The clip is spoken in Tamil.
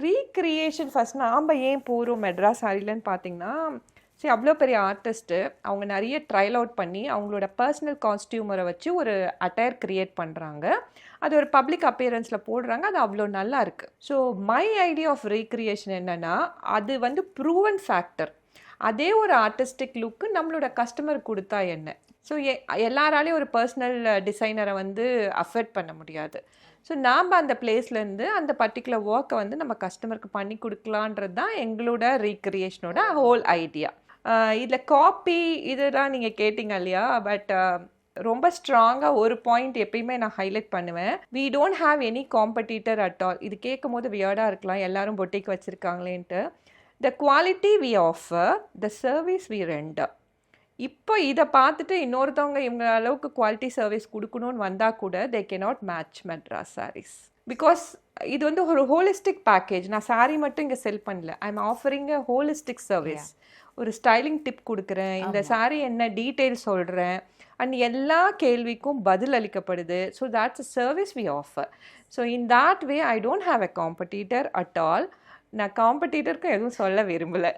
ரீக்ரியேஷன் ஃபர்ஸ்ட் நாம் ஏன் போகிறோம் மெட்ராஸ் சாரிலன்னு பார்த்தீங்கன்னா, சரி அவ்வளோ பெரிய ஆர்டிஸ்ட்டு அவங்க நிறைய ட்ரையல் அவுட் பண்ணி அவங்களோட பர்சனல் காஸ்டியூமரை வச்சு ஒரு அட்டையர் க்ரியேட் பண்ணுறாங்க. அது ஒரு பப்ளிக் அப்பியரன்ஸில் போடுறாங்க. அது அவ்வளோ நல்லா இருக்குது. So my idea of recreation என்னென்னா, அது வந்து ப்ரூவன் ஃபேக்டர். அதே ஒரு ஆர்டிஸ்டிக் லுக்கு நம்மளோட கஸ்டமர் கொடுத்தா என்ன? ஸோ எல்லாராலையும் ஒரு பர்சனல் டிசைனரை வந்து அஃபெக்ட் பண்ண முடியாது. ஸோ நாம் அந்த பிளேஸ்லேருந்து அந்த பர்டிகுலர் ஒர்க்கை வந்து நம்ம கஸ்டமருக்கு பண்ணி கொடுக்கலான்றது தான் எங்களோட ரீக்ரியேஷனோட ஹோல் ஐடியா. இதில் காப்பி இதெல்லாம் நீங்கள் கேட்டிங்க இல்லையா? பட் ரொம்ப ஸ்ட்ராங்காக ஒரு பாயிண்ட் எப்பயுமே நான் ஹைலைட் பண்ணுவேன். We don't have any competitor at all. இது கேட்கும் போது வியர்டாக இருக்கலாம், எல்லாரும் பொட்டிக் வச்சுருக்காங்களேன்ட்டு. The quality we offer, the service we render. இப்போ இதை பார்த்துட்டு இன்னொருத்தவங்க இவங்க அளவுக்கு குவாலிட்டி சர்வீஸ் கொடுக்கணும்னு வந்தால் கூட they cannot match Madras saris. Because இது வந்து ஒரு ஹோலிஸ்டிக் பேக்கேஜ். நான் சாரீ மட்டும் இங்கே செல் பண்ணல. I am offering a holistic service. ஒரு ஸ்டைலிங் டிப் கொடுக்குறேன், இந்த சாரீ என்ன டீட்டெயில் சொல்கிறேன், அண்ட் எல்லா கேள்விக்கும் பதில் அளிக்கப்படுது. So that's a service we offer. So in that way I don't have a competitor at all. நான் காம்படிட்டருக்கு எதுவும் சொல்ல விரும்பலை.